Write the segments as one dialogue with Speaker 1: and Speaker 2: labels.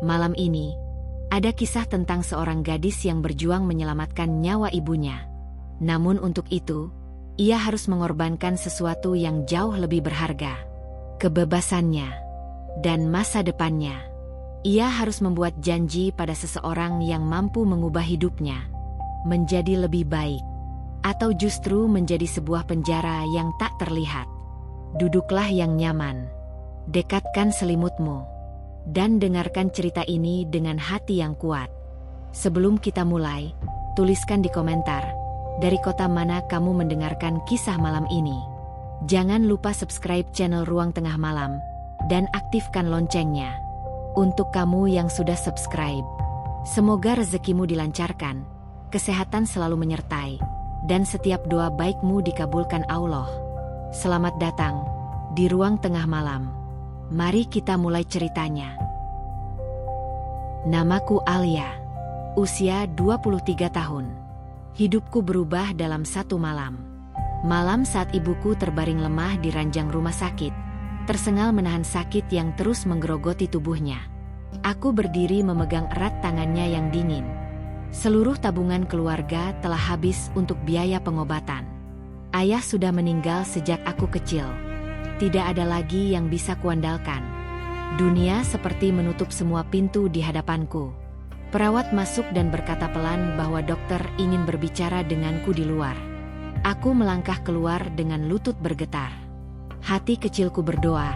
Speaker 1: Malam ini, ada kisah tentang seorang gadis yang berjuang menyelamatkan nyawa ibunya. Namun untuk itu, ia harus mengorbankan sesuatu yang jauh lebih berharga. Kebebasannya dan masa depannya. Ia harus membuat janji pada seseorang yang mampu mengubah hidupnya menjadi lebih baik, atau justru menjadi sebuah penjara yang tak terlihat. Duduklah yang nyaman, dekatkan selimutmu, dan dengarkan cerita ini dengan hati yang kuat. Sebelum kita mulai, tuliskan di komentar, dari kota mana kamu mendengarkan kisah malam ini. Jangan lupa subscribe channel Ruang Tengah Malam, dan aktifkan loncengnya. Untuk kamu yang sudah subscribe, semoga rezekimu dilancarkan, kesehatan selalu menyertai, dan setiap doa baikmu dikabulkan Allah. Selamat datang di Ruang Tengah Malam. Mari kita mulai ceritanya. Namaku Alia. Usia 23 tahun. Hidupku berubah dalam satu malam. Malam saat ibuku terbaring lemah di ranjang rumah sakit, tersengal menahan sakit yang terus menggerogoti tubuhnya. Aku berdiri memegang erat tangannya yang dingin. Seluruh tabungan keluarga telah habis untuk biaya pengobatan. Ayah sudah meninggal sejak aku kecil. Tidak ada lagi yang bisa kuandalkan. Dunia seperti menutup semua pintu di hadapanku. Perawat masuk dan berkata pelan bahwa dokter ingin berbicara denganku di luar. Aku melangkah keluar dengan lutut bergetar. Hati kecilku berdoa,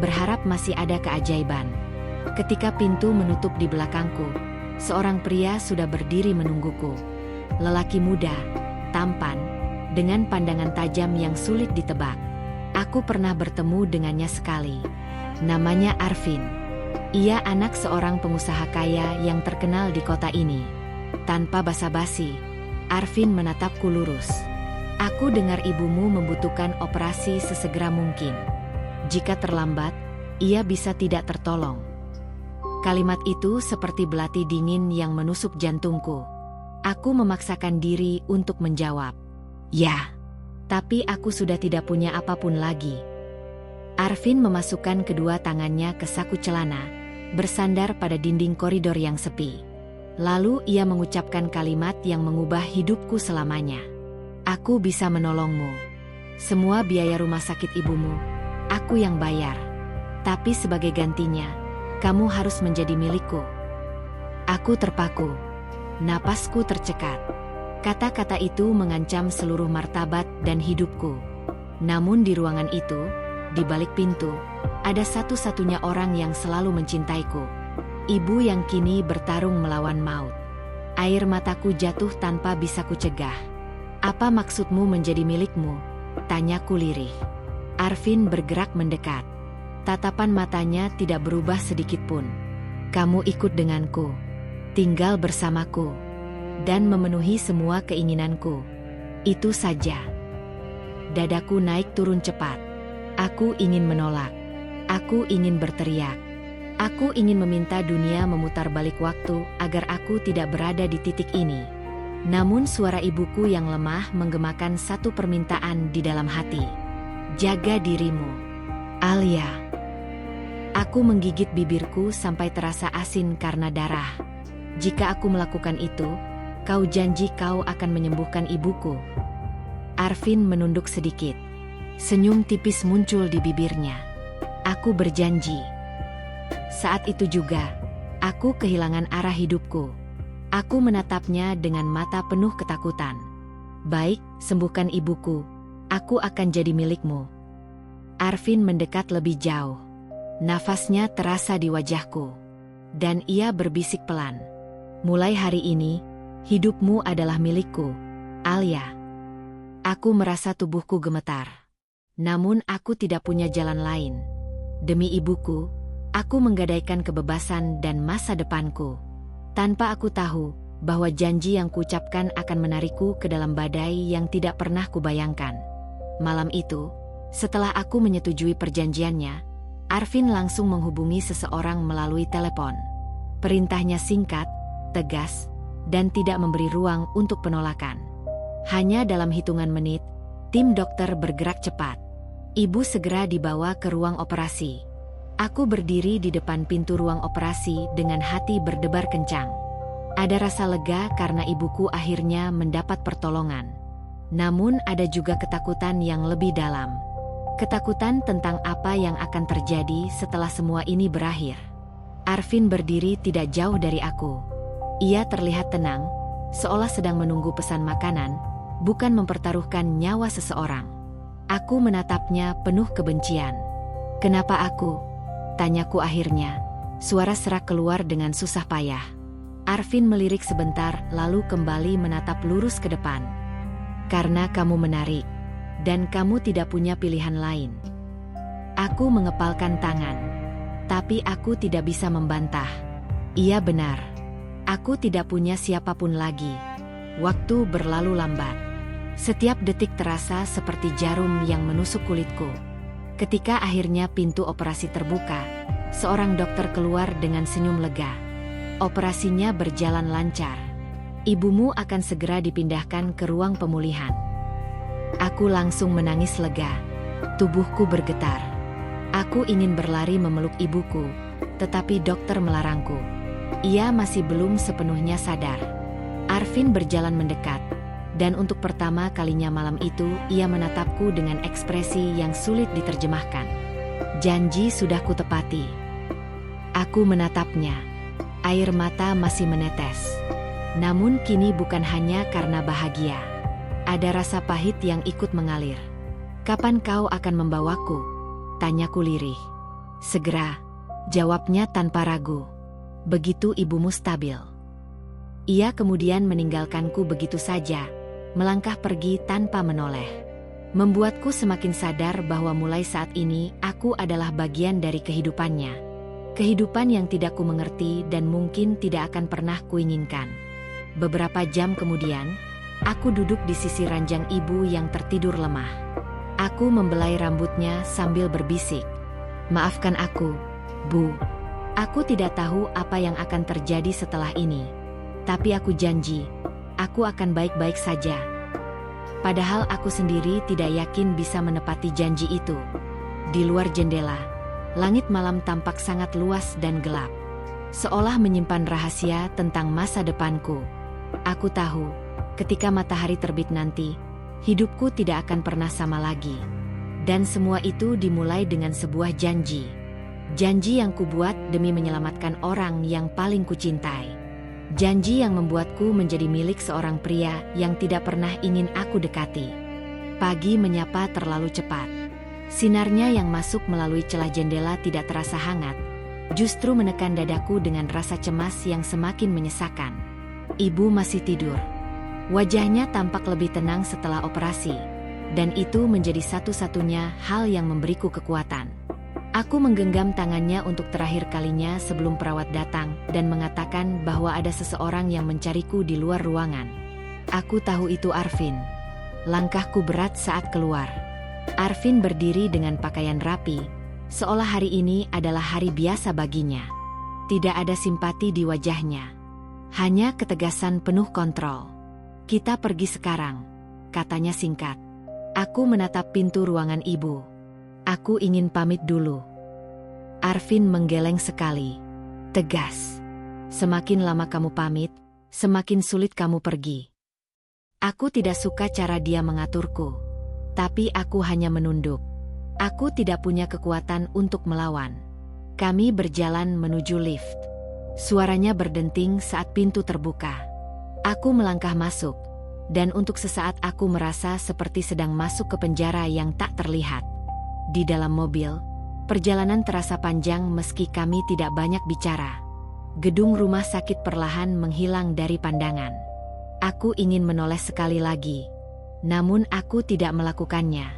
Speaker 1: berharap masih ada keajaiban. Ketika pintu menutup di belakangku, seorang pria sudah berdiri menungguku. Lelaki muda, tampan, dengan pandangan tajam yang sulit ditebak. Aku pernah bertemu dengannya sekali. Namanya Arvin. Ia anak seorang pengusaha kaya yang terkenal di kota ini. Tanpa basa-basi, Arvin menatapku lurus. Aku dengar ibumu membutuhkan operasi sesegera mungkin. Jika terlambat, ia bisa tidak tertolong. Kalimat itu seperti belati dingin yang menusuk jantungku. Aku memaksakan diri untuk menjawab, "Ya." Tapi aku sudah tidak punya apapun lagi. Arvin memasukkan kedua tangannya ke saku celana, bersandar pada dinding koridor yang sepi. Lalu ia mengucapkan kalimat yang mengubah hidupku selamanya. "Aku bisa menolongmu. Semua biaya rumah sakit ibumu, aku yang bayar. Tapi sebagai gantinya, kamu harus menjadi milikku." Aku terpaku. Napasku tercekat. Kata-kata itu mengancam seluruh martabat dan hidupku. Namun di ruangan itu, di balik pintu, ada satu-satunya orang yang selalu mencintaiku. Ibu yang kini bertarung melawan maut. Air mataku jatuh tanpa bisa kucegah. "Apa maksudmu menjadi milikmu?" tanyaku lirih. Arvin bergerak mendekat. Tatapan matanya tidak berubah sedikitpun. "Kamu ikut denganku, tinggal bersamaku, dan memenuhi semua keinginanku. Itu saja." Dadaku naik turun cepat. Aku ingin menolak. Aku ingin berteriak. Aku ingin meminta dunia memutar balik waktu agar aku tidak berada di titik ini. Namun suara ibuku yang lemah menggemakan satu permintaan di dalam hati. "Jaga dirimu, Alia." Aku menggigit bibirku sampai terasa asin karena darah. "Jika aku melakukan itu, kau janji kau akan menyembuhkan ibuku?" Arvin menunduk sedikit. Senyum tipis muncul di bibirnya. "Aku berjanji." Saat itu juga, aku kehilangan arah hidupku. Aku menatapnya dengan mata penuh ketakutan. "Baik, sembuhkan ibuku. Aku akan jadi milikmu." Arvin mendekat lebih jauh. Nafasnya terasa di wajahku. Dan ia berbisik pelan. "Mulai hari ini, hidupmu adalah milikku, Alia." Aku merasa tubuhku gemetar. Namun aku tidak punya jalan lain. Demi ibuku, aku menggadaikan kebebasan dan masa depanku. Tanpa aku tahu bahwa janji yang kuucapkan akan menarikku ke dalam badai yang tidak pernah kubayangkan. Malam itu, setelah aku menyetujui perjanjiannya, Arvin langsung menghubungi seseorang melalui telepon. Perintahnya singkat, tegas, dan tidak memberi ruang untuk penolakan. Hanya dalam hitungan menit, tim dokter bergerak cepat. Ibu segera dibawa ke ruang operasi. Aku berdiri di depan pintu ruang operasi dengan hati berdebar kencang. Ada rasa lega karena ibuku akhirnya mendapat pertolongan. Namun ada juga ketakutan yang lebih dalam. Ketakutan tentang apa yang akan terjadi setelah semua ini berakhir. Arvin berdiri tidak jauh dari aku. Ia terlihat tenang, seolah sedang menunggu pesan makanan, bukan mempertaruhkan nyawa seseorang. Aku menatapnya penuh kebencian. "Kenapa aku?" tanyaku akhirnya. Suara serak keluar dengan susah payah. Arvin melirik sebentar lalu kembali menatap lurus ke depan. "Karena kamu menarik, dan kamu tidak punya pilihan lain." Aku mengepalkan tangan. Tapi aku tidak bisa membantah. Iya benar. Aku tidak punya siapapun lagi. Waktu berlalu lambat. Setiap detik terasa seperti jarum yang menusuk kulitku. Ketika akhirnya pintu operasi terbuka, seorang dokter keluar dengan senyum lega. "Operasinya berjalan lancar. Ibumu akan segera dipindahkan ke ruang pemulihan." Aku langsung menangis lega. Tubuhku bergetar. Aku ingin berlari memeluk ibuku, tetapi dokter melarangku. Ia masih belum sepenuhnya sadar. Arvin berjalan mendekat. Dan untuk pertama kalinya malam itu, ia menatapku dengan ekspresi yang sulit diterjemahkan. Janji sudah kutepati. Aku menatapnya. Air mata masih menetes. Namun kini bukan hanya karena bahagia. Ada rasa pahit yang ikut mengalir. "Kapan kau akan membawaku?" tanyaku lirih. "Segera," jawabnya tanpa ragu. "Begitu ibumu stabil." Ia kemudian meninggalkanku begitu saja, melangkah pergi tanpa menoleh. Membuatku semakin sadar bahwa mulai saat ini aku adalah bagian dari kehidupannya. Kehidupan yang tidak ku mengerti dan mungkin tidak akan pernah kuinginkan. Beberapa jam kemudian, aku duduk di sisi ranjang ibu yang tertidur lemah. Aku membelai rambutnya sambil berbisik, "Maafkan aku, Bu. Aku tidak tahu apa yang akan terjadi setelah ini. Tapi aku janji, aku akan baik-baik saja." Padahal aku sendiri tidak yakin bisa menepati janji itu. Di luar jendela, langit malam tampak sangat luas dan gelap. Seolah menyimpan rahasia tentang masa depanku. Aku tahu, ketika matahari terbit nanti, hidupku tidak akan pernah sama lagi. Dan semua itu dimulai dengan sebuah janji. Janji yang kubuat demi menyelamatkan orang yang paling kucintai. Janji yang membuatku menjadi milik seorang pria yang tidak pernah ingin aku dekati. Pagi menyapa terlalu cepat. Sinarnya yang masuk melalui celah jendela tidak terasa hangat, justru menekan dadaku dengan rasa cemas yang semakin menyesakan. Ibu masih tidur. Wajahnya tampak lebih tenang setelah operasi, dan itu menjadi satu-satunya hal yang memberiku kekuatan. Aku menggenggam tangannya untuk terakhir kalinya sebelum perawat datang dan mengatakan bahwa ada seseorang yang mencariku di luar ruangan. Aku tahu itu Arvin. Langkahku berat saat keluar. Arvin berdiri dengan pakaian rapi, seolah hari ini adalah hari biasa baginya. Tidak ada simpati di wajahnya. Hanya ketegasan penuh kontrol. "Kita pergi sekarang," katanya singkat. Aku menatap pintu ruangan ibu. "Aku ingin pamit dulu." Arvin menggeleng sekali. Tegas. "Semakin lama kamu pamit, semakin sulit kamu pergi." Aku tidak suka cara dia mengaturku. Tapi aku hanya menunduk. Aku tidak punya kekuatan untuk melawan. Kami berjalan menuju lift. Suaranya berdenting saat pintu terbuka. Aku melangkah masuk. Dan untuk sesaat aku merasa seperti sedang masuk ke penjara yang tak terlihat. Di dalam mobil, perjalanan terasa panjang meski kami tidak banyak bicara. Gedung rumah sakit perlahan menghilang dari pandangan. Aku ingin menoleh sekali lagi. Namun aku tidak melakukannya.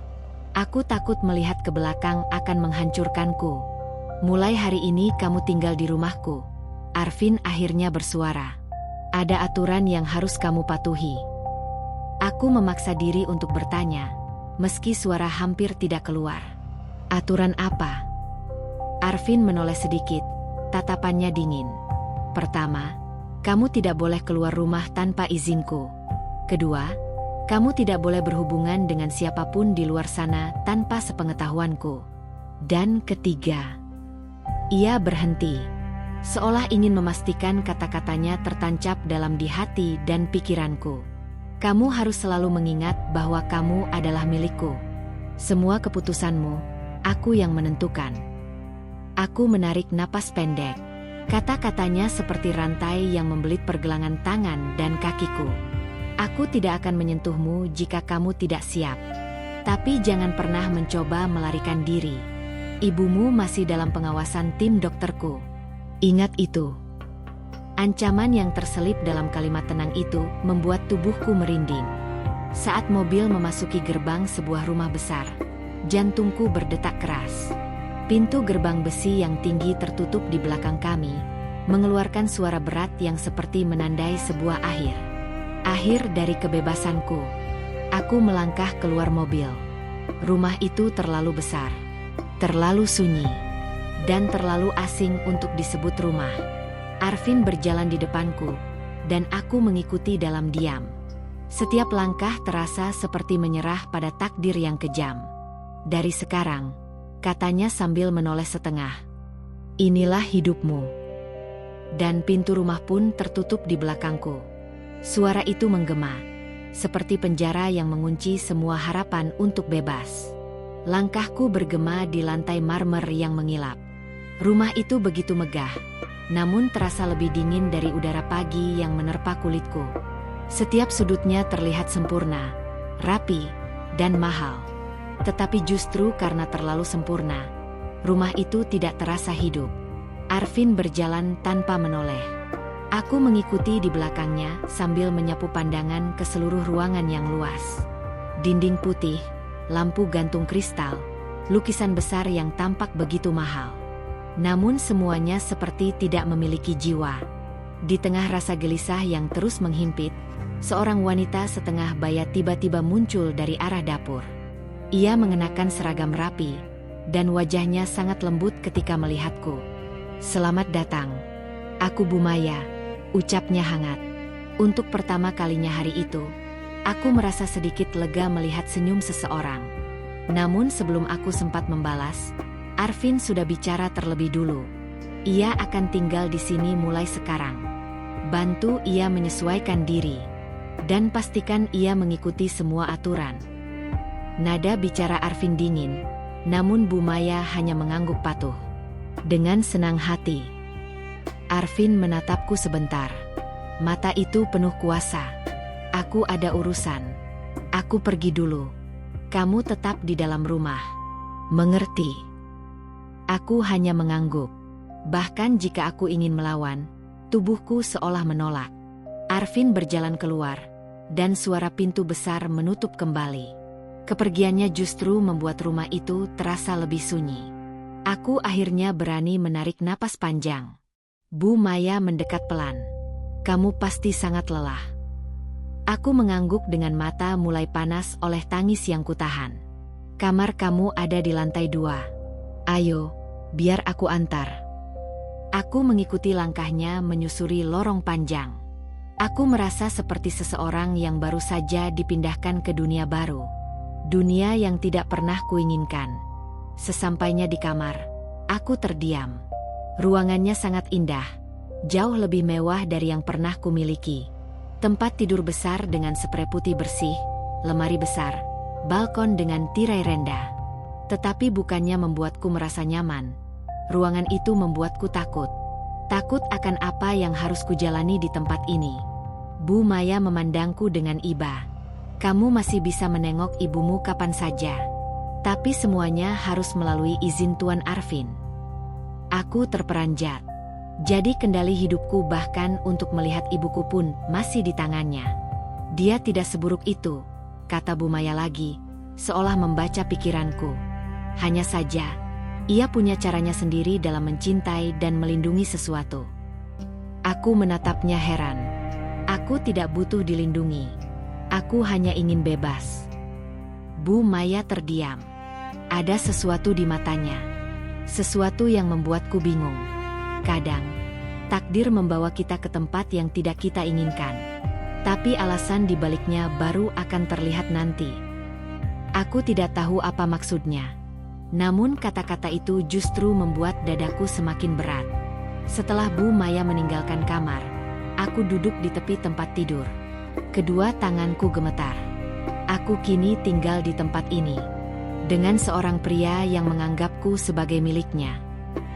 Speaker 1: Aku takut melihat ke belakang akan menghancurkanku. "Mulai hari ini kamu tinggal di rumahku," Arvin akhirnya bersuara. "Ada aturan yang harus kamu patuhi." Aku memaksa diri untuk bertanya, meski suara hampir tidak keluar. "Aturan apa?" Arvin menoleh sedikit, tatapannya dingin. "Pertama, kamu tidak boleh keluar rumah tanpa izinku. Kedua, kamu tidak boleh berhubungan dengan siapapun di luar sana tanpa sepengetahuanku. Dan ketiga, Ia berhenti, seolah ingin memastikan kata-katanya tertancap dalam di hati dan pikiranku. Kamu harus selalu mengingat bahwa kamu adalah milikku. Semua keputusanmu, aku yang menentukan. Aku menarik napas pendek. Kata-katanya seperti rantai yang membelit pergelangan tangan dan kakiku. Aku tidak akan menyentuhmu jika kamu tidak siap. Tapi jangan pernah mencoba melarikan diri. Ibumu masih dalam pengawasan tim dokterku. Ingat itu. Ancaman yang terselip dalam kalimat tenang itu membuat tubuhku merinding. Saat mobil memasuki gerbang sebuah rumah besar, jantungku berdetak keras. Pintu gerbang besi yang tinggi tertutup di belakang kami, mengeluarkan suara berat yang seperti menandai sebuah akhir. Akhir dari kebebasanku. Aku melangkah keluar mobil. Rumah itu terlalu besar, terlalu sunyi, dan terlalu asing untuk disebut rumah. Arvin berjalan di depanku, dan aku mengikuti dalam diam. Setiap langkah terasa seperti menyerah pada takdir yang kejam. Dari sekarang, katanya sambil menoleh setengah, inilah hidupmu. Dan pintu rumah pun tertutup di belakangku. Suara itu menggema, seperti penjara yang mengunci semua harapan untuk bebas. Langkahku bergema di lantai marmer yang mengilap. Rumah itu begitu megah, namun terasa lebih dingin dari udara pagi yang menerpa kulitku. Setiap sudutnya terlihat sempurna, rapi, dan mahal. Tetapi justru karena terlalu sempurna, rumah itu tidak terasa hidup. Arvin berjalan tanpa menoleh. Aku mengikuti di belakangnya sambil menyapu pandangan ke seluruh ruangan yang luas. Dinding putih, lampu gantung kristal, lukisan besar yang tampak begitu mahal. Namun semuanya seperti tidak memiliki jiwa. Di tengah rasa gelisah yang terus menghimpit, seorang wanita setengah baya tiba-tiba muncul dari arah dapur. Ia mengenakan seragam rapi, dan wajahnya sangat lembut ketika melihatku. "Selamat datang. Aku Bu Maya," ucapnya hangat. Untuk pertama kalinya hari itu, aku merasa sedikit lega melihat senyum seseorang. Namun sebelum aku sempat membalas, Arvin sudah bicara terlebih dulu. Ia akan tinggal di sini mulai sekarang. Bantu ia menyesuaikan diri. Dan pastikan ia mengikuti semua aturan. Nada bicara Arvin dingin, namun Bu Maya hanya mengangguk patuh. Dengan senang hati, Arvin menatapku sebentar. Mata itu penuh kuasa. "Aku ada urusan. Aku pergi dulu. Kamu tetap di dalam rumah. Mengerti?" Aku hanya mengangguk. Bahkan jika aku ingin melawan, tubuhku seolah menolak. Arvin berjalan keluar, dan suara pintu besar menutup kembali. Kepergiannya justru membuat rumah itu terasa lebih sunyi. Aku akhirnya berani menarik napas panjang. Bu Maya mendekat pelan. "Kamu pasti sangat lelah." Aku mengangguk dengan mata mulai panas oleh tangis yang kutahan. "Kamar kamu ada di lantai 2. Ayo, biar aku antar." Aku mengikuti langkahnya menyusuri lorong panjang. Aku merasa seperti seseorang yang baru saja dipindahkan ke dunia baru. Dunia yang tidak pernah kuinginkan. Sesampainya di kamar, aku terdiam. Ruangannya sangat indah, jauh lebih mewah dari yang pernah kumiliki. Tempat tidur besar dengan sprei putih bersih, lemari besar, balkon dengan tirai rendah. Tetapi bukannya membuatku merasa nyaman. Ruangan itu membuatku takut. Takut akan apa yang harus kujalani di tempat ini. Bu Maya memandangku dengan iba. "Kamu masih bisa menengok ibumu kapan saja. Tapi semuanya harus melalui izin Tuan Arvin." Aku terperanjat. Jadi kendali hidupku bahkan untuk melihat ibuku pun masih di tangannya. "Dia tidak seburuk itu," kata Bu Maya lagi, seolah membaca pikiranku. "Hanya saja, ia punya caranya sendiri dalam mencintai dan melindungi sesuatu." Aku menatapnya heran. Aku tidak butuh dilindungi. Aku hanya ingin bebas. Bu Maya terdiam. Ada sesuatu di matanya. Sesuatu yang membuatku bingung. Kadang, takdir membawa kita ke tempat yang tidak kita inginkan. Tapi alasan di baliknya baru akan terlihat nanti. Aku tidak tahu apa maksudnya. Namun kata-kata itu justru membuat dadaku semakin berat. Setelah Bu Maya meninggalkan kamar, aku duduk di tepi tempat tidur. Kedua tanganku gemetar. Aku kini tinggal di tempat ini, dengan seorang pria yang menganggapku sebagai miliknya.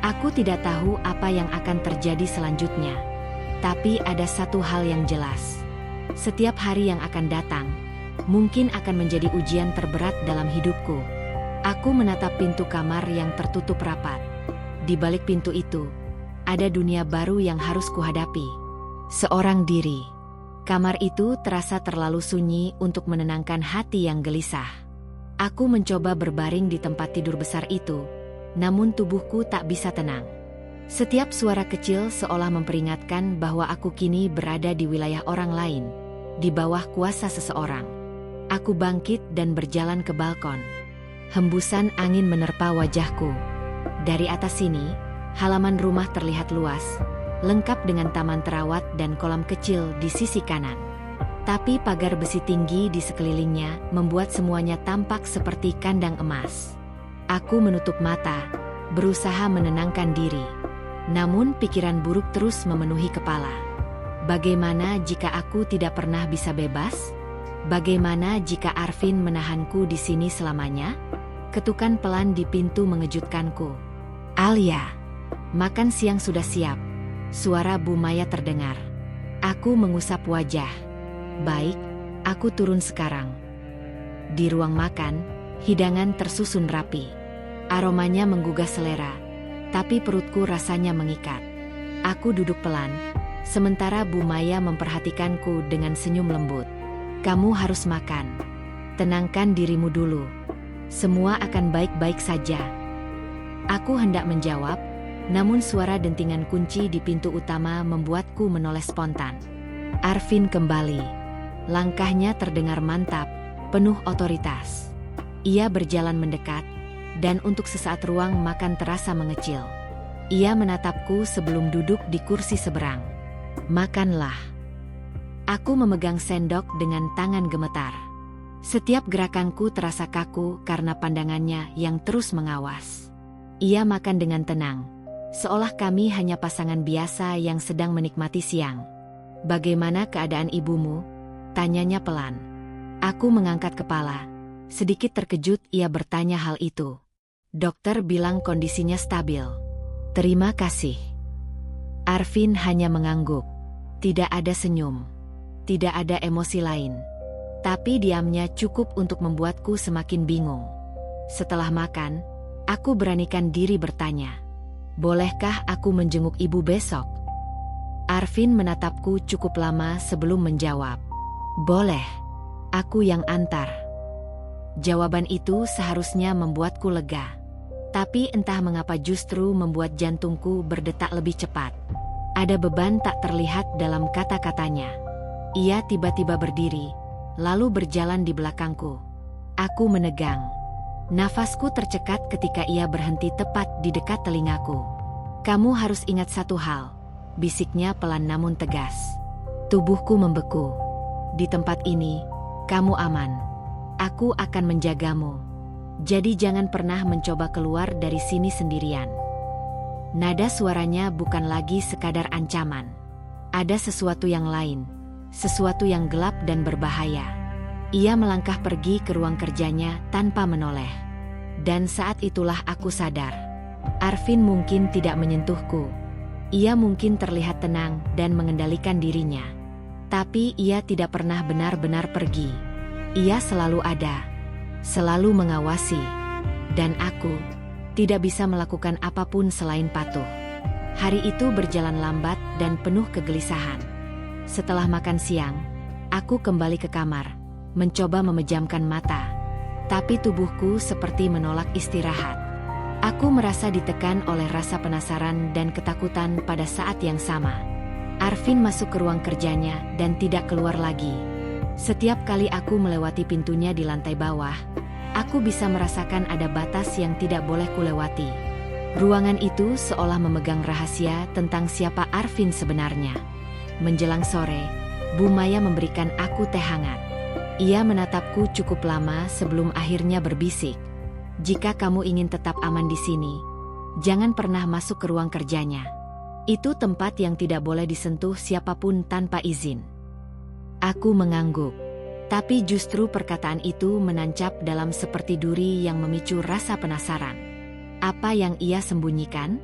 Speaker 1: Aku tidak tahu apa yang akan terjadi selanjutnya. Tapi ada satu hal yang jelas. Setiap hari yang akan datang, mungkin akan menjadi ujian terberat dalam hidupku. Aku menatap pintu kamar yang tertutup rapat. Di balik pintu itu, ada dunia baru yang harus kuhadapi. Seorang diri. Kamar itu terasa terlalu sunyi untuk menenangkan hati yang gelisah. Aku mencoba berbaring di tempat tidur besar itu, namun tubuhku tak bisa tenang. Setiap suara kecil seolah memperingatkan bahwa aku kini berada di wilayah orang lain, di bawah kuasa seseorang. Aku bangkit dan berjalan ke balkon. Hembusan angin menerpa wajahku. Dari atas sini, halaman rumah terlihat luas, lengkap dengan taman terawat dan kolam kecil di sisi kanan. Tapi pagar besi tinggi di sekelilingnya membuat semuanya tampak seperti kandang emas. Aku menutup mata, berusaha menenangkan diri. Namun pikiran buruk terus memenuhi kepala. Bagaimana jika aku tidak pernah bisa bebas? Bagaimana jika Arvin menahanku di sini selamanya? Ketukan pelan di pintu mengejutkanku. "Alia, makan siang sudah siap." Suara Bu Maya terdengar. Aku mengusap wajah. "Baik, aku turun sekarang." Di ruang makan, hidangan tersusun rapi. Aromanya menggugah selera, tapi perutku rasanya mengikat. Aku duduk pelan, sementara Bu Maya memperhatikanku dengan senyum lembut. "Kamu harus makan. Tenangkan dirimu dulu. Semua akan baik-baik saja." Aku hendak menjawab, namun suara dentingan kunci di pintu utama membuatku menoleh spontan. Arvin kembali. Langkahnya terdengar mantap, penuh otoritas. Ia berjalan mendekat, dan untuk sesaat ruang makan terasa mengecil. Ia menatapku sebelum duduk di kursi seberang. "Makanlah." Aku memegang sendok dengan tangan gemetar. Setiap gerakanku terasa kaku karena pandangannya yang terus mengawas. Ia makan dengan tenang, seolah kami hanya pasangan biasa yang sedang menikmati siang. "Bagaimana keadaan ibumu?" tanyanya pelan. Aku mengangkat kepala. Sedikit terkejut ia bertanya hal itu. "Dokter bilang kondisinya stabil." "Terima kasih." Arvin hanya mengangguk. Tidak ada senyum. Tidak ada emosi lain. Tapi diamnya cukup untuk membuatku semakin bingung. Setelah makan, aku beranikan diri bertanya, "Bolehkah aku menjenguk ibu besok?" Arvin menatapku cukup lama sebelum menjawab, "Boleh, aku yang antar." Jawaban itu seharusnya membuatku lega. Tapi entah mengapa justru membuat jantungku berdetak lebih cepat. Ada beban tak terlihat dalam kata-katanya. Ia tiba-tiba berdiri, lalu berjalan di belakangku. Aku menegang. Nafasku tercekat ketika ia berhenti tepat di dekat telingaku. "Kamu harus ingat satu hal," bisiknya pelan namun tegas. Tubuhku membeku. "Di tempat ini, kamu aman. Aku akan menjagamu. Jadi jangan pernah mencoba keluar dari sini sendirian." Nada suaranya bukan lagi sekadar ancaman. Ada sesuatu yang lain, sesuatu yang gelap dan berbahaya. Ia melangkah pergi ke ruang kerjanya tanpa menoleh. Dan saat itulah aku sadar. Arvin mungkin tidak menyentuhku. Ia mungkin terlihat tenang dan mengendalikan dirinya. Tapi ia tidak pernah benar-benar pergi. Ia selalu ada, selalu mengawasi. Dan aku tidak bisa melakukan apapun selain patuh. Hari itu berjalan lambat dan penuh kegelisahan. Setelah makan siang, aku kembali ke kamar, mencoba memejamkan mata. Tapi tubuhku seperti menolak istirahat. Aku merasa ditekan oleh rasa penasaran dan ketakutan pada saat yang sama. Arvin masuk ke ruang kerjanya dan tidak keluar lagi. Setiap kali aku melewati pintunya di lantai bawah, aku bisa merasakan ada batas yang tidak boleh kulewati. Ruangan itu seolah memegang rahasia tentang siapa Arvin sebenarnya. Menjelang sore, Bu Maya memberikan aku teh hangat. Ia menatapku cukup lama sebelum akhirnya berbisik, Jika kamu ingin tetap aman di sini, jangan pernah masuk ke ruang kerjanya. Itu tempat yang tidak boleh disentuh siapapun tanpa izin. Aku mengangguk. Tapi justru perkataan itu menancap dalam seperti duri yang memicu rasa penasaran. Apa yang ia sembunyikan?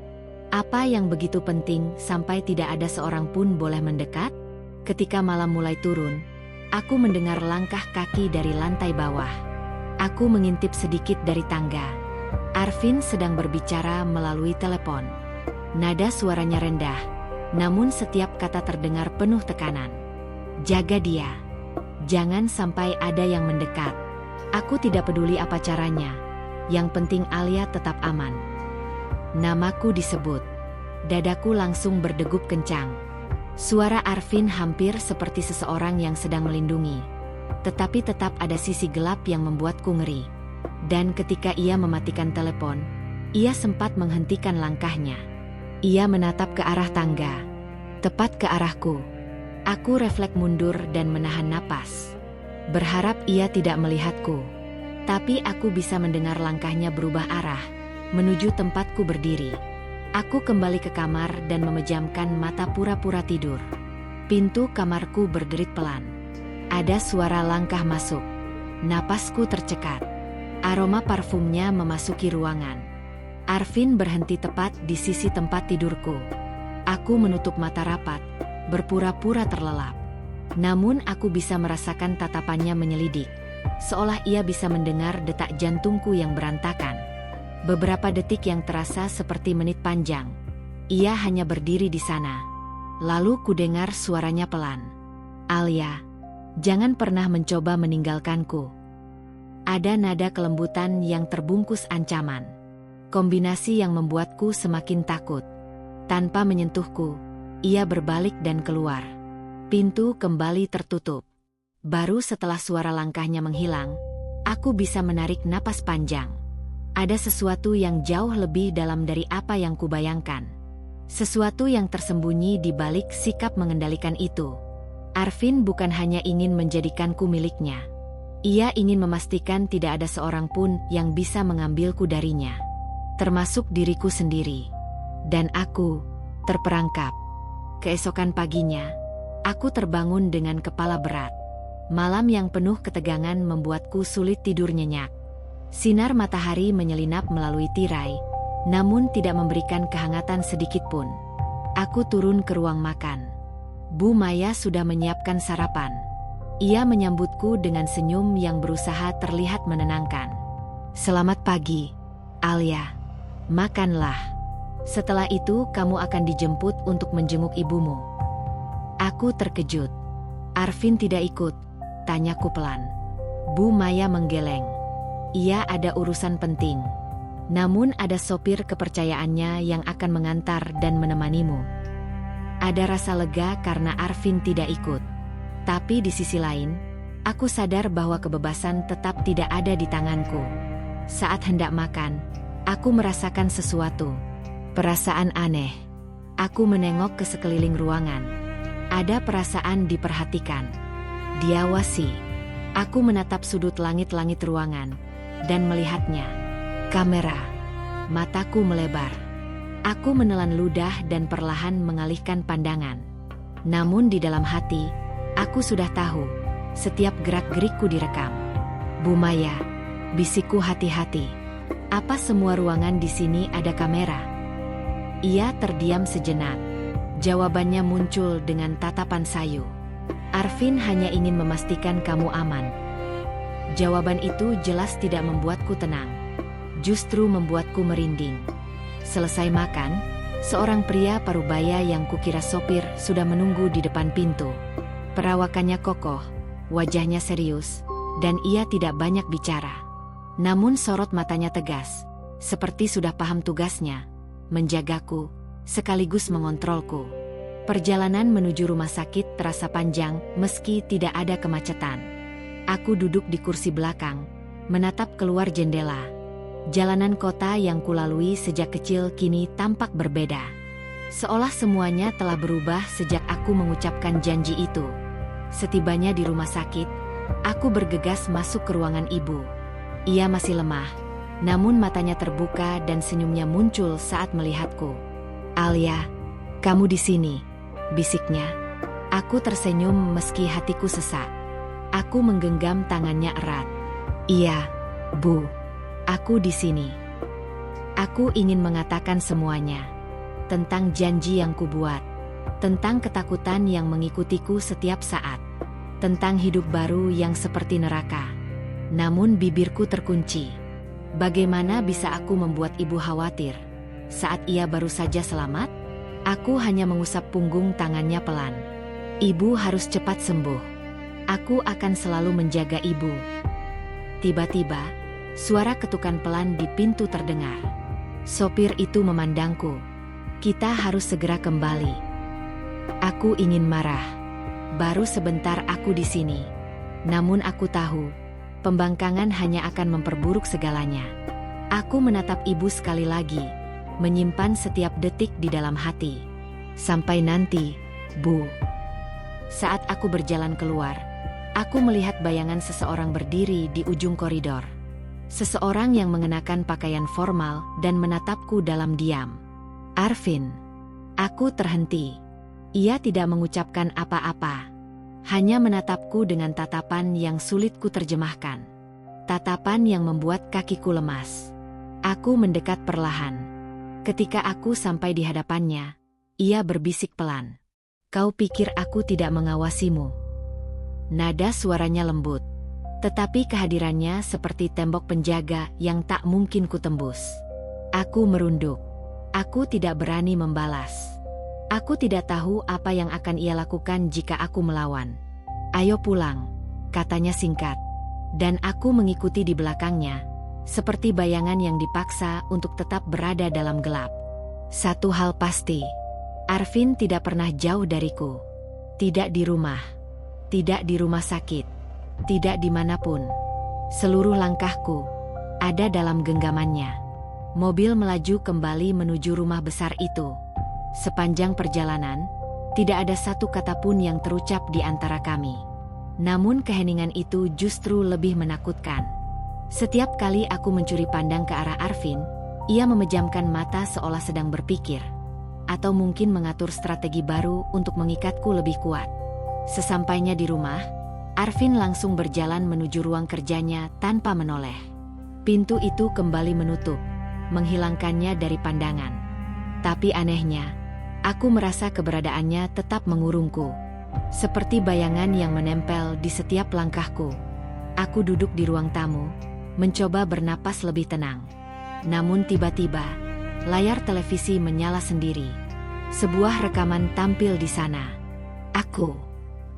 Speaker 1: Apa yang begitu penting sampai tidak ada seorang pun boleh mendekat? Ketika malam mulai turun, aku mendengar langkah kaki dari lantai bawah. Aku mengintip sedikit dari tangga. Arvin sedang berbicara melalui telepon. Nada suaranya rendah, namun setiap kata terdengar penuh tekanan. Jaga dia. Jangan sampai ada yang mendekat. Aku tidak peduli apa caranya. Yang penting Alia tetap aman. Namaku disebut. Dadaku langsung berdegup kencang. Suara Arvin hampir seperti seseorang yang sedang melindungi. Tetapi tetap ada sisi gelap yang membuatku ngeri. Dan ketika ia mematikan telepon, ia sempat menghentikan langkahnya. Ia menatap ke arah tangga. Tepat ke arahku. Aku refleks mundur dan menahan napas. Berharap ia tidak melihatku. Tapi aku bisa mendengar langkahnya berubah arah, menuju tempatku berdiri. Aku kembali ke kamar dan memejamkan mata pura-pura tidur. Pintu kamarku berderit pelan. Ada suara langkah masuk. Napasku tercekat. Aroma parfumnya memasuki ruangan. Arvin berhenti tepat di sisi tempat tidurku. Aku menutup mata rapat, berpura-pura terlelap. Namun aku bisa merasakan tatapannya menyelidik, seolah ia bisa mendengar detak jantungku yang berantakan. Beberapa detik yang terasa seperti menit panjang. Ia hanya berdiri di sana. Lalu kudengar suaranya pelan. Alia, jangan pernah mencoba meninggalkanku. Ada nada kelembutan yang terbungkus ancaman. Kombinasi yang membuatku semakin takut. Tanpa menyentuhku, ia berbalik dan keluar. Pintu kembali tertutup. Baru setelah suara langkahnya menghilang, aku bisa menarik napas panjang. Ada sesuatu yang jauh lebih dalam dari apa yang kubayangkan. Sesuatu yang tersembunyi di balik sikap mengendalikan itu. Arvin bukan hanya ingin menjadikanku miliknya. Ia ingin memastikan tidak ada seorang pun yang bisa mengambilku darinya. Termasuk diriku sendiri. Dan aku terperangkap. Keesokan paginya, aku terbangun dengan kepala berat. Malam yang penuh ketegangan membuatku sulit tidur nyenyak. Sinar matahari menyelinap melalui tirai, namun tidak memberikan kehangatan sedikit pun. Aku turun ke ruang makan. Bu Maya sudah menyiapkan sarapan. Ia menyambutku dengan senyum yang berusaha terlihat menenangkan. Selamat pagi, Alia. Makanlah. Setelah itu kamu akan dijemput untuk menjenguk ibumu. Aku terkejut. Arvin tidak ikut, tanyaku pelan. Bu Maya menggeleng. Ia ada urusan penting. Namun ada sopir kepercayaannya yang akan mengantar dan menemanimu. Ada rasa lega karena Arvin tidak ikut. Tapi di sisi lain, aku sadar bahwa kebebasan tetap tidak ada di tanganku. Saat hendak makan, aku merasakan sesuatu. Perasaan aneh. Aku menengok ke sekeliling ruangan. Ada perasaan diperhatikan. Diawasi. Aku menatap sudut langit-langit ruangan dan melihatnya. Kamera. Mataku melebar. Aku menelan ludah dan perlahan mengalihkan pandangan. Namun di dalam hati, aku sudah tahu, setiap gerak-gerikku direkam. Bu Maya, bisikku hati-hati. Apa semua ruangan di sini ada kamera? Ia terdiam sejenak. Jawabannya muncul dengan tatapan sayu. Arvin hanya ingin memastikan kamu aman. Jawaban itu jelas tidak membuatku tenang. Justru membuatku merinding. Selesai makan, seorang pria parubaya yang kukira sopir sudah menunggu di depan pintu. Perawakannya kokoh, wajahnya serius, dan ia tidak banyak bicara. Namun sorot matanya tegas, seperti sudah paham tugasnya, menjagaku, sekaligus mengontrolku. Perjalanan menuju rumah sakit terasa panjang meski tidak ada kemacetan. Aku duduk di kursi belakang, menatap keluar jendela. Jalanan kota yang kulalui sejak kecil kini tampak berbeda. Seolah semuanya telah berubah sejak aku mengucapkan janji itu. Setibanya di rumah sakit, aku bergegas masuk ke ruangan ibu. Ia masih lemah, Namun matanya terbuka dan senyumnya muncul saat melihatku. "Alia, kamu di sini," bisiknya. Aku tersenyum meski hatiku sesak. Aku menggenggam tangannya erat. "Iya, Bu. Aku di sini." Aku ingin mengatakan semuanya. Tentang janji yang kubuat. Tentang ketakutan yang mengikutiku setiap saat. Tentang hidup baru yang seperti neraka. Namun bibirku terkunci. Bagaimana bisa aku membuat ibu khawatir saat ia baru saja selamat? Aku hanya mengusap punggung tangannya pelan. "Ibu harus cepat sembuh. Aku akan selalu menjaga ibu." Tiba-tiba, suara ketukan pelan di pintu terdengar. Sopir itu memandangku. "Kita harus segera kembali." Aku ingin marah. Baru sebentar aku di sini. Namun aku tahu, pembangkangan hanya akan memperburuk segalanya. Aku menatap ibu sekali lagi, menyimpan setiap detik di dalam hati. "Sampai nanti, Bu." Saat aku berjalan keluar, aku melihat bayangan seseorang berdiri di ujung koridor. Seseorang yang mengenakan pakaian formal dan menatapku dalam diam. "Arvin." Aku terhenti. Ia tidak mengucapkan apa-apa. Hanya menatapku dengan tatapan yang sulit ku terjemahkan. Tatapan yang membuat kakiku lemas. Aku mendekat perlahan. Ketika aku sampai di hadapannya, ia berbisik pelan. "Kau pikir aku tidak mengawasimu?" Nada suaranya lembut, tetapi kehadirannya seperti tembok penjaga yang tak mungkin kutembus. Aku merunduk. Aku tidak berani membalas. Aku tidak tahu apa yang akan ia lakukan jika aku melawan. "Ayo pulang," katanya singkat. Dan aku mengikuti di belakangnya, seperti bayangan yang dipaksa untuk tetap berada dalam gelap. Satu hal pasti, Arvin tidak pernah jauh dariku. Tidak di rumah. Tidak di rumah sakit. Tidak dimanapun. Seluruh langkahku ada dalam genggamannya. Mobil melaju kembali menuju rumah besar itu. Sepanjang perjalanan, tidak ada satu kata pun yang terucap di antara kami. Namun keheningan itu justru lebih menakutkan. Setiap kali aku mencuri pandang ke arah Arvin, ia memejamkan mata seolah sedang berpikir. Atau mungkin mengatur strategi baru untuk mengikatku lebih kuat. Sesampainya di rumah, Arvin langsung berjalan menuju ruang kerjanya tanpa menoleh. Pintu itu kembali menutup, menghilangkannya dari pandangan. Tapi anehnya, aku merasa keberadaannya tetap mengurungku. Seperti bayangan yang menempel di setiap langkahku. Aku duduk di ruang tamu, mencoba bernapas lebih tenang. Namun tiba-tiba, layar televisi menyala sendiri. Sebuah rekaman tampil di sana. Aku.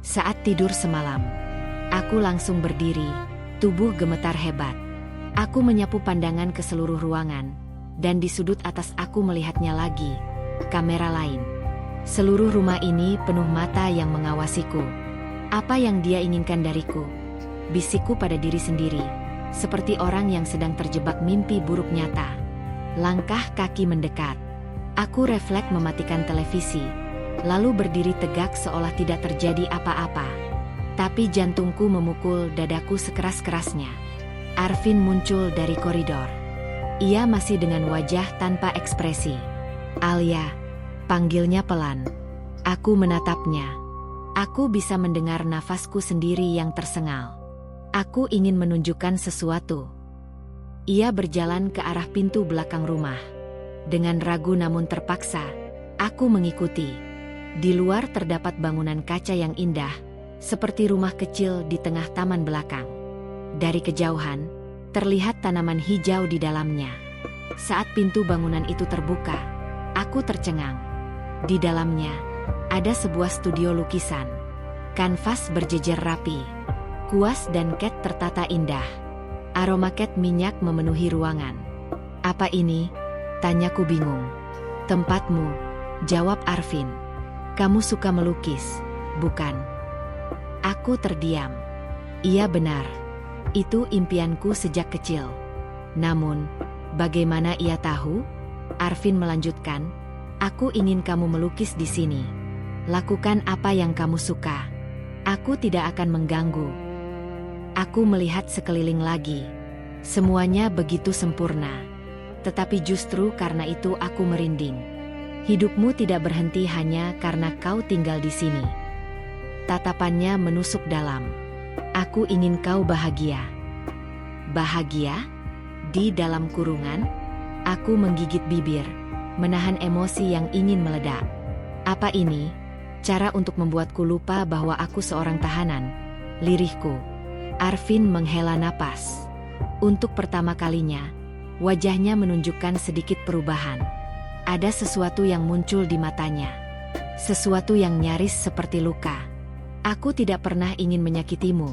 Speaker 1: Saat tidur semalam. Aku langsung berdiri, tubuh gemetar hebat. Aku menyapu pandangan ke seluruh ruangan, dan di sudut atas aku melihatnya lagi. Kamera lain. Seluruh rumah ini penuh mata yang mengawasiku. Apa yang dia inginkan dariku? Bisikku pada diri sendiri, seperti orang yang sedang terjebak mimpi buruk nyata. Langkah kaki mendekat. Aku refleks mematikan televisi, lalu berdiri tegak seolah tidak terjadi apa-apa. Tapi jantungku memukul dadaku sekeras-kerasnya. Arvin muncul dari koridor. Ia masih dengan wajah tanpa ekspresi. "Alia," panggilnya pelan. Aku menatapnya. Aku bisa mendengar nafasku sendiri yang tersengal. Aku ingin menunjukkan sesuatu. Ia berjalan ke arah pintu belakang rumah. Dengan ragu namun terpaksa, aku mengikuti. Di luar terdapat bangunan kaca yang indah, seperti rumah kecil di tengah taman belakang. Dari kejauhan, terlihat tanaman hijau di dalamnya. Saat pintu bangunan itu terbuka, aku tercengang. Di dalamnya, ada sebuah studio lukisan. Kanvas berjejer rapi. Kuas dan cat tertata indah. Aroma cat minyak memenuhi ruangan. "Apa ini?" tanyaku bingung. "Tempatmu," jawab Arvin. "Kamu suka melukis, bukan?" Aku terdiam. Iya benar. Itu impianku sejak kecil. Namun, bagaimana ia tahu? Arvin melanjutkan, "Aku ingin kamu melukis di sini. Lakukan apa yang kamu suka. Aku tidak akan mengganggu." Aku melihat sekeliling lagi. Semuanya begitu sempurna. Tetapi justru karena itu aku merinding. Hidupmu tidak berhenti hanya karena kau tinggal di sini. Tatapannya menusuk dalam. Aku ingin kau bahagia. Bahagia? Di dalam kurungan? Aku menggigit bibir, menahan emosi yang ingin meledak. Apa ini? Cara untuk membuatku lupa bahwa aku seorang tahanan. Lirihku. Arvin menghela napas. Untuk pertama kalinya, wajahnya menunjukkan sedikit perubahan. Ada sesuatu yang muncul di matanya. Sesuatu yang nyaris seperti luka. Aku tidak pernah ingin menyakitimu,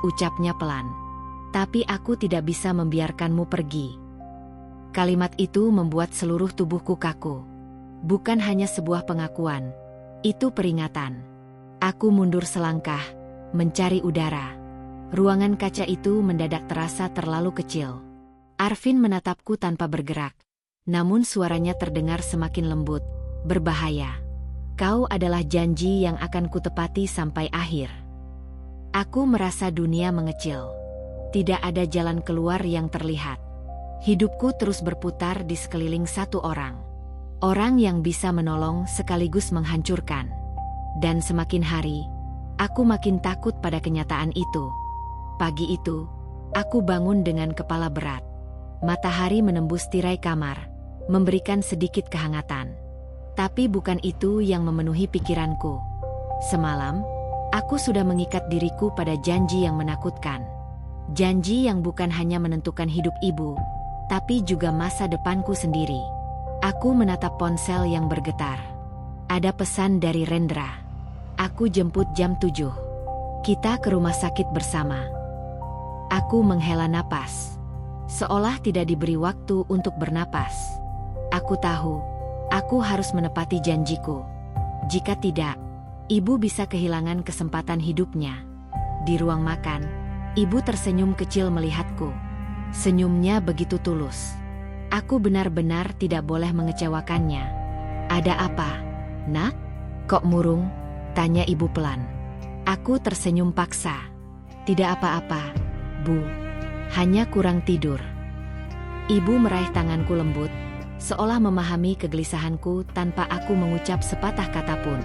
Speaker 1: ucapnya pelan. Tapi aku tidak bisa membiarkanmu pergi. Kalimat itu membuat seluruh tubuhku kaku. Bukan hanya sebuah pengakuan. Itu peringatan. Aku mundur selangkah, mencari udara. Ruangan kaca itu mendadak terasa terlalu kecil. Arvin menatapku tanpa bergerak. Namun suaranya terdengar semakin lembut. Berbahaya. Kau adalah janji yang akan kutepati sampai akhir. Aku merasa dunia mengecil. Tidak ada jalan keluar yang terlihat. Hidupku terus berputar di sekeliling satu orang. Orang yang bisa menolong sekaligus menghancurkan. Dan semakin hari, aku makin takut pada kenyataan itu. Pagi itu, aku bangun dengan kepala berat. Matahari menembus tirai kamar, memberikan sedikit kehangatan. Tapi bukan itu yang memenuhi pikiranku. Semalam, aku sudah mengikat diriku pada janji yang menakutkan. Janji yang bukan hanya menentukan hidup ibu, tapi juga masa depanku sendiri. Aku menatap ponsel yang bergetar. Ada pesan dari Rendra. Aku jemput jam 7. Kita ke rumah sakit bersama. Aku menghela napas. Seolah tidak diberi waktu untuk bernapas. Aku tahu, aku harus menepati janjiku. Jika tidak, ibu bisa kehilangan kesempatan hidupnya. Di ruang makan, ibu tersenyum kecil melihatku. Senyumnya begitu tulus. Aku benar-benar tidak boleh mengecewakannya. Ada apa, Nak? Kok murung? Tanya ibu pelan. Aku tersenyum paksa. Tidak apa-apa, Bu. Hanya kurang tidur. Ibu meraih tanganku lembut, seolah memahami kegelisahanku tanpa aku mengucap sepatah kata pun.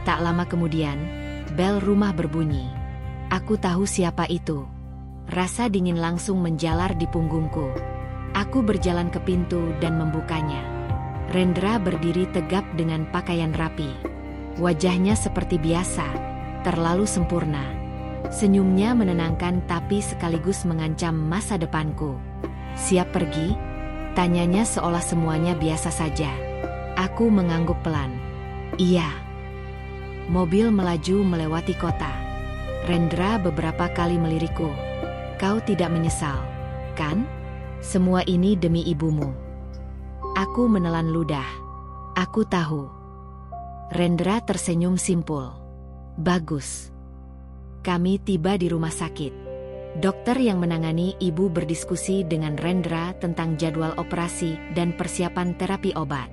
Speaker 1: Tak lama kemudian, bel rumah berbunyi. Aku tahu siapa itu. Rasa dingin langsung menjalar di punggungku. Aku berjalan ke pintu dan membukanya. Rendra berdiri tegap dengan pakaian rapi. Wajahnya seperti biasa, terlalu sempurna. Senyumnya menenangkan tapi sekaligus mengancam masa depanku. Siap pergi? Tanyanya seolah semuanya biasa saja. Aku mengangguk pelan. Iya. Mobil melaju melewati kota. Rendra beberapa kali melirikku. Kau tidak menyesal, kan? Semua ini demi ibumu. Aku menelan ludah. Aku tahu. Rendra tersenyum simpul. Bagus. Kami tiba di rumah sakit. Dokter yang menangani ibu berdiskusi dengan Rendra tentang jadwal operasi dan persiapan terapi obat.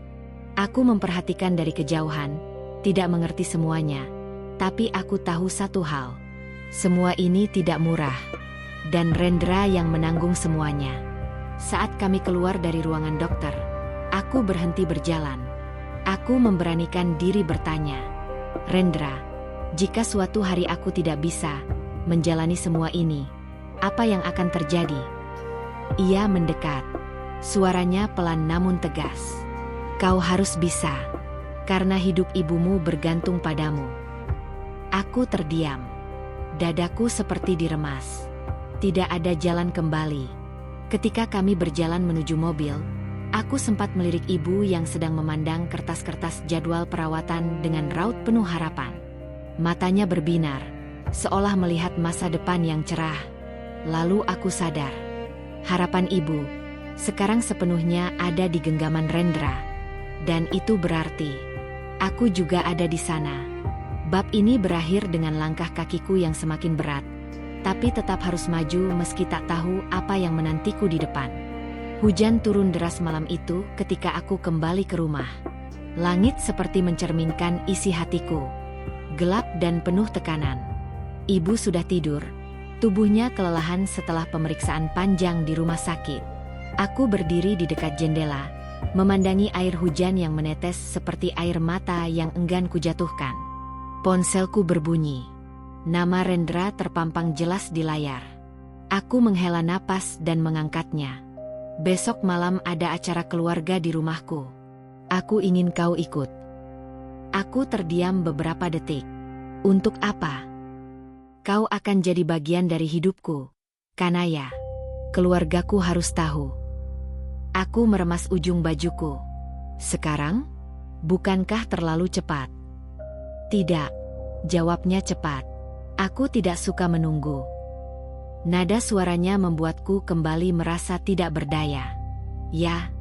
Speaker 1: Aku memperhatikan dari kejauhan, tidak mengerti semuanya. Tapi aku tahu satu hal. Semua ini tidak murah. Dan Rendra yang menanggung semuanya. Saat kami keluar dari ruangan dokter, aku berhenti berjalan. Aku memberanikan diri bertanya. Rendra, jika suatu hari aku tidak bisa menjalani semua ini, apa yang akan terjadi? Ia mendekat. Suaranya pelan namun tegas. Kau harus bisa, karena hidup ibumu bergantung padamu. Aku terdiam. Dadaku seperti diremas. Tidak ada jalan kembali. Ketika kami berjalan menuju mobil, aku sempat melirik ibu yang sedang memandang kertas-kertas jadwal perawatan dengan raut penuh harapan. Matanya berbinar, seolah melihat masa depan yang cerah. Lalu aku sadar. Harapan ibu sekarang sepenuhnya ada di genggaman Rendra. Dan itu berarti aku juga ada di sana. Bab ini berakhir dengan langkah kakiku yang semakin berat. Tapi tetap harus maju meski tak tahu apa yang menantiku di depan. Hujan turun deras malam itu ketika aku kembali ke rumah. Langit seperti mencerminkan isi hatiku. Gelap dan penuh tekanan. Ibu sudah tidur, Tubuhnya kelelahan setelah pemeriksaan panjang di rumah sakit. Aku berdiri di dekat jendela, memandangi air hujan yang menetes seperti air mata yang enggan kujatuhkan. Ponselku berbunyi. Nama Rendra terpampang jelas di layar. Aku menghela napas dan mengangkatnya. Besok malam ada acara keluarga di rumahku. Aku ingin kau ikut. Aku terdiam beberapa detik. Untuk apa? Kau akan jadi bagian dari hidupku, Kanaya. Keluargaku harus tahu. Aku meremas ujung bajuku. Sekarang? Bukankah terlalu cepat? Tidak, jawabnya cepat. Aku tidak suka menunggu. Nada suaranya membuatku kembali merasa tidak berdaya. Ya,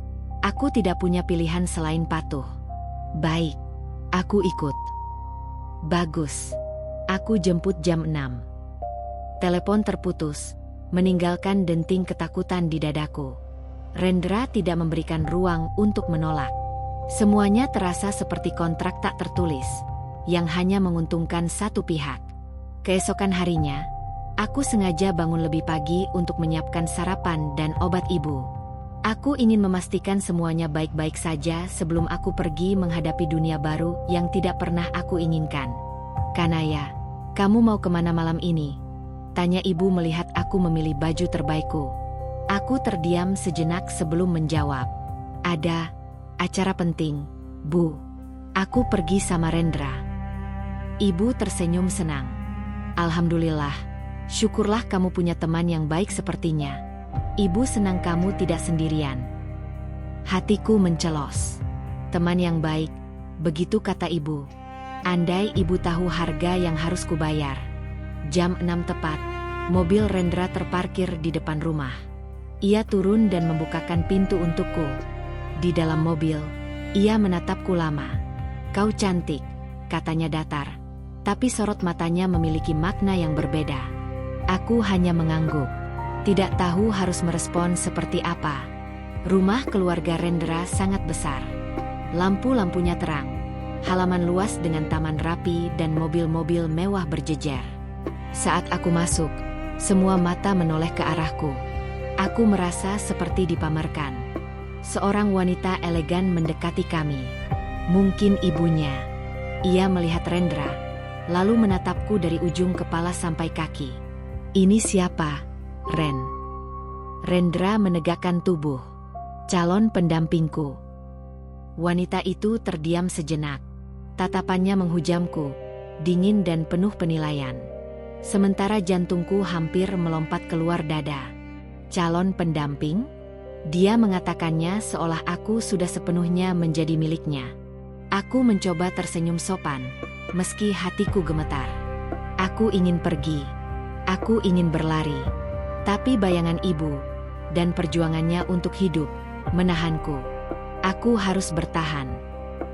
Speaker 1: aku tidak punya pilihan selain patuh. Baik, aku ikut. Bagus. Aku jemput jam 6. Telepon terputus, meninggalkan denting ketakutan di dadaku. Rendra tidak memberikan ruang untuk menolak. Semuanya terasa seperti kontrak tak tertulis, yang hanya menguntungkan satu pihak. Keesokan harinya, aku sengaja bangun lebih pagi untuk menyiapkan sarapan dan obat ibu. Aku ingin memastikan semuanya baik-baik saja sebelum aku pergi menghadapi dunia baru yang tidak pernah aku inginkan. Kanaya, kamu mau kemana malam ini? Tanya ibu melihat aku memilih baju terbaikku. Aku terdiam sejenak sebelum menjawab. Ada acara penting, Bu. Aku pergi sama Rendra. Ibu tersenyum senang. Alhamdulillah, syukurlah kamu punya teman yang baik sepertinya. Ibu senang kamu tidak sendirian. Hatiku mencelos. Teman yang baik, begitu kata ibu. Andai ibu tahu harga yang harus kubayar. Jam 6 tepat, mobil Rendra terparkir di depan rumah. Ia turun dan membukakan pintu untukku. Di dalam mobil, ia menatapku lama. Kau cantik, katanya datar. Tapi sorot matanya memiliki makna yang berbeda. Aku hanya mengangguk. Tidak tahu harus merespon seperti apa. Rumah keluarga Rendra sangat besar. Lampu-lampunya terang. Halaman luas dengan taman rapi dan mobil-mobil mewah berjejer. Saat aku masuk, semua mata menoleh ke arahku. Aku merasa seperti dipamerkan. Seorang wanita elegan mendekati kami. Mungkin ibunya. Ia melihat Rendra, lalu menatapku dari ujung kepala sampai kaki. Ini siapa, Ren? Rendra menegakkan tubuh. Calon pendampingku. Wanita itu terdiam sejenak. Tatapannya menghujamku, dingin dan penuh penilaian. Sementara jantungku hampir melompat keluar dada. Calon pendamping? Dia mengatakannya seolah aku sudah sepenuhnya menjadi miliknya. Aku mencoba tersenyum sopan, meski hatiku gemetar. Aku ingin pergi. Aku ingin berlari. Tapi bayangan ibu, dan perjuangannya untuk hidup, menahanku. Aku harus bertahan.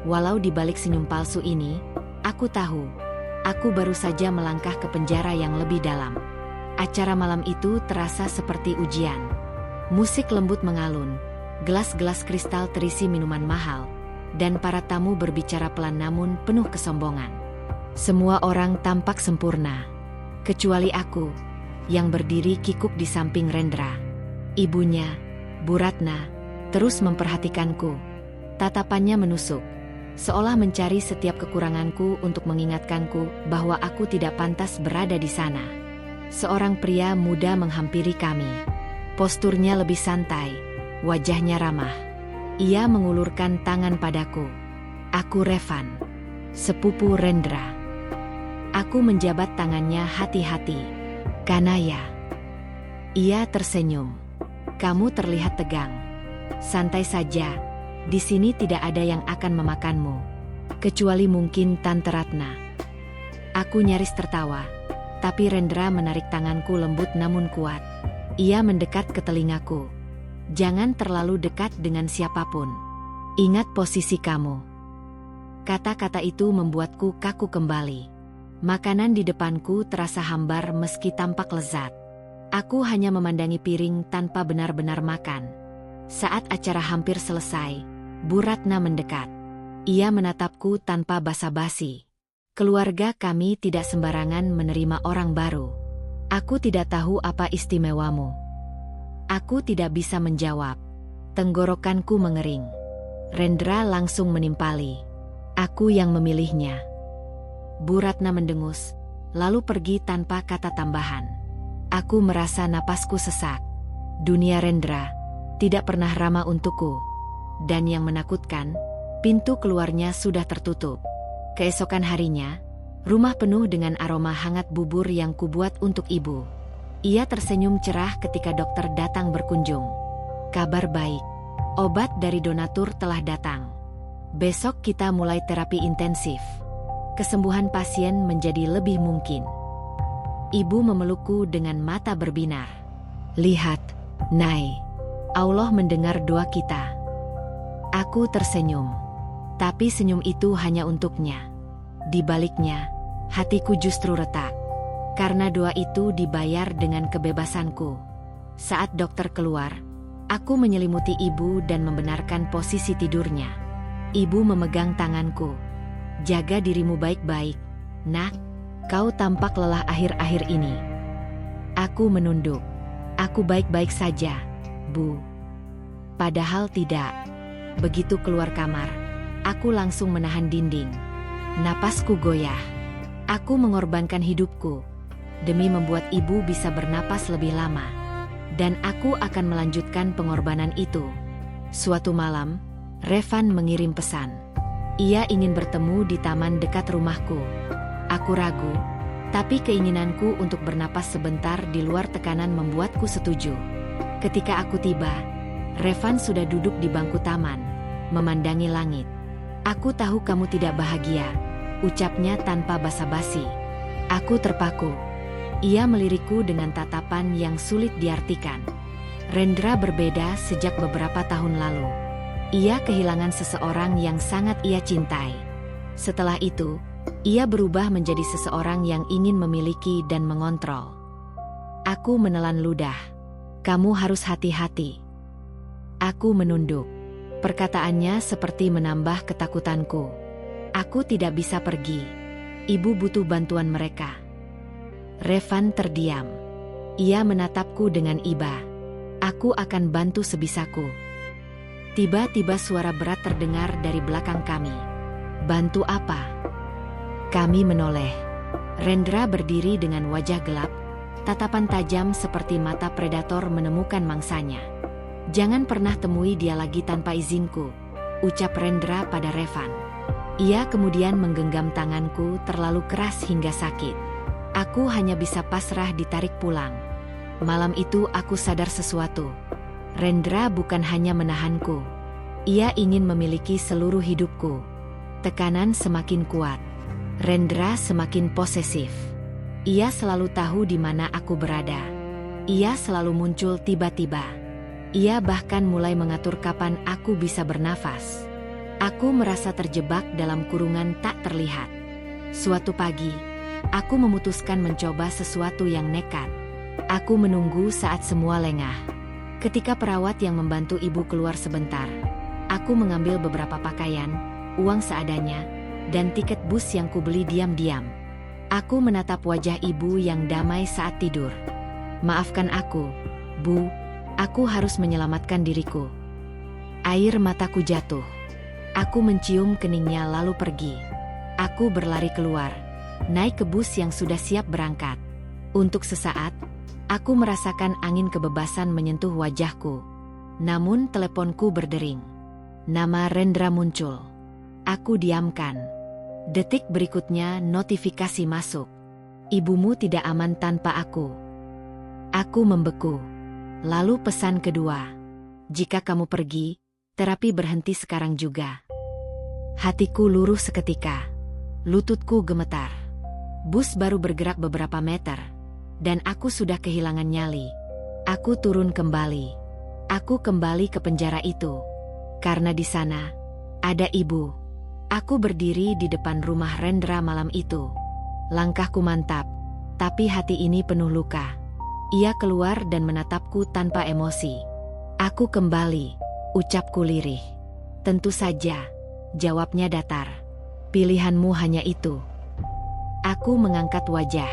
Speaker 1: Walau di balik senyum palsu ini, aku tahu, aku baru saja melangkah ke penjara yang lebih dalam. Acara malam itu terasa seperti ujian. Musik lembut mengalun, gelas-gelas kristal terisi minuman mahal, dan para tamu berbicara pelan namun penuh kesombongan. Semua orang tampak sempurna, kecuali aku, yang berdiri kikuk di samping Rendra. Ibunya, Bu Ratna, terus memperhatikanku. Tatapannya menusuk, seolah mencari setiap kekuranganku untuk mengingatkanku bahwa aku tidak pantas berada di sana. Seorang pria muda menghampiri kami. Posturnya lebih santai, wajahnya ramah. Ia mengulurkan tangan padaku. Aku Revan, sepupu Rendra. Aku menjabat tangannya hati-hati. Kanaya. Ia tersenyum. Kamu terlihat tegang. Santai saja, di sini tidak ada yang akan memakanmu. Kecuali mungkin Tante Ratna. Aku nyaris tertawa, tapi Rendra menarik tanganku lembut namun kuat. Ia mendekat ke telingaku. Jangan terlalu dekat dengan siapapun. Ingat posisi kamu. Kata-kata itu membuatku kaku kembali. Makanan di depanku terasa hambar meski tampak lezat. Aku hanya memandangi piring tanpa benar-benar makan. Saat acara hampir selesai, Bu Ratna mendekat. Ia menatapku tanpa basa-basi. Keluarga kami tidak sembarangan menerima orang baru. Aku tidak tahu apa istimewamu. Aku tidak bisa menjawab. Tenggorokanku mengering. Rendra langsung menimpali. Aku yang memilihnya. Bu Ratna mendengus, lalu pergi tanpa kata tambahan. Aku merasa napasku sesak. Dunia Rendra tidak pernah ramah untukku. Dan yang menakutkan, pintu keluarnya sudah tertutup. Keesokan harinya, rumah penuh dengan aroma hangat bubur yang kubuat untuk ibu. Ia tersenyum cerah ketika dokter datang berkunjung. Kabar baik, obat dari donatur telah datang. Besok kita mulai terapi intensif. Kesembuhan pasien menjadi lebih mungkin. Ibu memelukku dengan mata berbinar. Lihat, Nay, Allah mendengar doa kita. Aku tersenyum. Tapi senyum itu hanya untuknya. Di baliknya, hatiku justru retak. Karena doa itu dibayar dengan kebebasanku. Saat dokter keluar, aku menyelimuti ibu dan membenarkan posisi tidurnya. Ibu memegang tanganku. Jaga dirimu baik-baik, Nak. Kau tampak lelah akhir-akhir ini. Aku menunduk. Aku baik-baik saja, Bu. Padahal tidak. Begitu keluar kamar, aku langsung menahan dinding. Napasku goyah. Aku mengorbankan hidupku demi membuat ibu bisa bernapas lebih lama. Dan aku akan melanjutkan pengorbanan itu. Suatu malam, Revan mengirim pesan. Ia ingin bertemu di taman dekat rumahku. Aku ragu, tapi keinginanku untuk bernapas sebentar di luar tekanan membuatku setuju. Ketika aku tiba, Revan sudah duduk di bangku taman, memandangi langit. Aku tahu kamu tidak bahagia, ucapnya tanpa basa-basi. Aku terpaku. Ia melirikku dengan tatapan yang sulit diartikan. Rendra berbeda sejak beberapa tahun lalu. Ia kehilangan seseorang yang sangat ia cintai. Setelah itu, ia berubah menjadi seseorang yang ingin memiliki dan mengontrol. Aku menelan ludah. Kamu harus hati-hati. Aku menunduk. Perkataannya seperti menambah ketakutanku. Aku tidak bisa pergi. Ibu butuh bantuan mereka. Revan terdiam. Ia menatapku dengan iba. Aku akan bantu sebisaku. Tiba-tiba suara berat terdengar dari belakang kami. Bantu apa? Kami menoleh. Rendra berdiri dengan wajah gelap, tatapan tajam seperti mata predator menemukan mangsanya. Jangan pernah temui dia lagi tanpa izinku, ucap Rendra pada Revan. Ia kemudian menggenggam tanganku terlalu keras hingga sakit. Aku hanya bisa pasrah ditarik pulang. Malam itu aku sadar sesuatu. Rendra bukan hanya menahanku. Ia ingin memiliki seluruh hidupku. Tekanan semakin kuat. Rendra semakin posesif. Ia selalu tahu di mana aku berada. Ia selalu muncul tiba-tiba. Ia bahkan mulai mengatur kapan aku bisa bernafas. Aku merasa terjebak dalam kurungan tak terlihat. Suatu pagi, aku memutuskan mencoba sesuatu yang nekat. Aku menunggu saat semua lengah. Ketika perawat yang membantu ibu keluar sebentar, aku mengambil beberapa pakaian, uang seadanya, dan tiket bus yang kubeli diam-diam. Aku menatap wajah ibu yang damai saat tidur. Maafkan aku, Bu. Aku harus menyelamatkan diriku. Air mataku jatuh. Aku mencium keningnya lalu pergi. Aku berlari keluar, naik ke bus yang sudah siap berangkat. Untuk sesaat, aku merasakan angin kebebasan menyentuh wajahku. Namun teleponku berdering. Nama Rendra muncul. Aku diamkan. Detik berikutnya notifikasi masuk. Ibumu tidak aman tanpa aku. Aku membeku. Lalu pesan kedua. Jika kamu pergi, terapi berhenti sekarang juga. Hatiku luruh seketika. Lututku gemetar. Bus baru bergerak beberapa meter. Dan aku sudah kehilangan nyali. Aku turun kembali. Aku kembali ke penjara itu. Karena di sana, ada ibu. Aku berdiri di depan rumah Rendra malam itu. Langkahku mantap, tapi hati ini penuh luka. Ia keluar dan menatapku tanpa emosi. Aku kembali, ucapku lirih. Tentu saja, jawabnya datar. Pilihanmu hanya itu. Aku mengangkat wajah.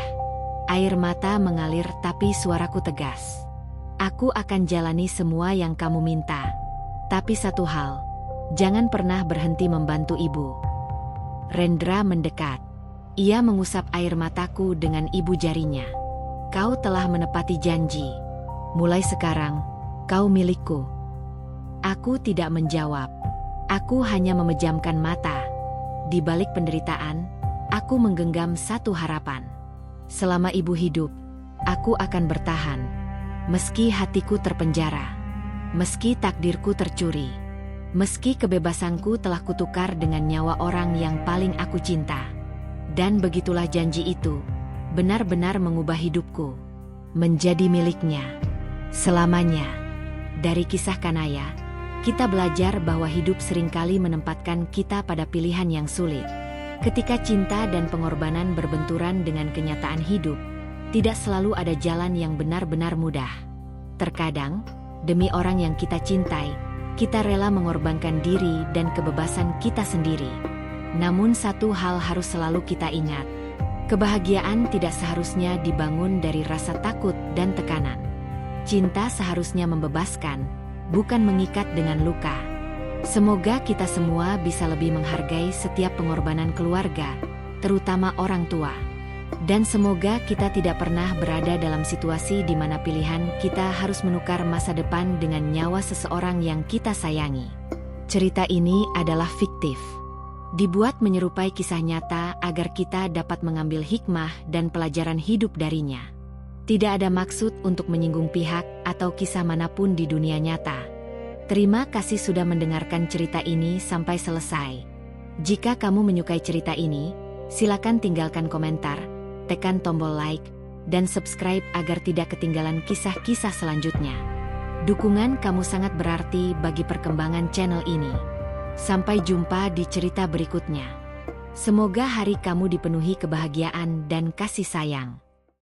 Speaker 1: Air mata mengalir tapi suaraku tegas. Aku akan jalani semua yang kamu minta. Tapi satu hal, jangan pernah berhenti membantu ibu. Rendra mendekat. Ia mengusap air mataku dengan ibu jarinya. Kau telah menepati janji. Mulai sekarang, kau milikku. Aku tidak menjawab. Aku hanya memejamkan mata. Di balik penderitaan, aku menggenggam satu harapan. Selama ibu hidup, aku akan bertahan. Meski hatiku terpenjara. Meski takdirku tercuri. Meski kebebasanku telah kutukar dengan nyawa orang yang paling aku cinta. Dan begitulah janji itu, benar-benar mengubah hidupku. Menjadi miliknya. Selamanya. Dari kisah Kanaya, kita belajar bahwa hidup seringkali menempatkan kita pada pilihan yang sulit. Ketika cinta dan pengorbanan berbenturan dengan kenyataan hidup, tidak selalu ada jalan yang benar-benar mudah. Terkadang, demi orang yang kita cintai, kita rela mengorbankan diri dan kebebasan kita sendiri. Namun satu hal harus selalu kita ingat. Kebahagiaan tidak seharusnya dibangun dari rasa takut dan tekanan. Cinta seharusnya membebaskan, bukan mengikat dengan luka. Semoga kita semua bisa lebih menghargai setiap pengorbanan keluarga, terutama orang tua. Dan semoga kita tidak pernah berada dalam situasi di mana pilihan kita harus menukar masa depan dengan nyawa seseorang yang kita sayangi. Cerita ini adalah fiktif. Dibuat menyerupai kisah nyata agar kita dapat mengambil hikmah dan pelajaran hidup darinya. Tidak ada maksud untuk menyinggung pihak atau kisah manapun di dunia nyata. Terima kasih sudah mendengarkan cerita ini sampai selesai. Jika kamu menyukai cerita ini, silakan tinggalkan komentar, tekan tombol like, dan subscribe agar tidak ketinggalan kisah-kisah selanjutnya. Dukungan kamu sangat berarti bagi perkembangan channel ini. Sampai jumpa di cerita berikutnya. Semoga hari kamu dipenuhi kebahagiaan dan kasih sayang.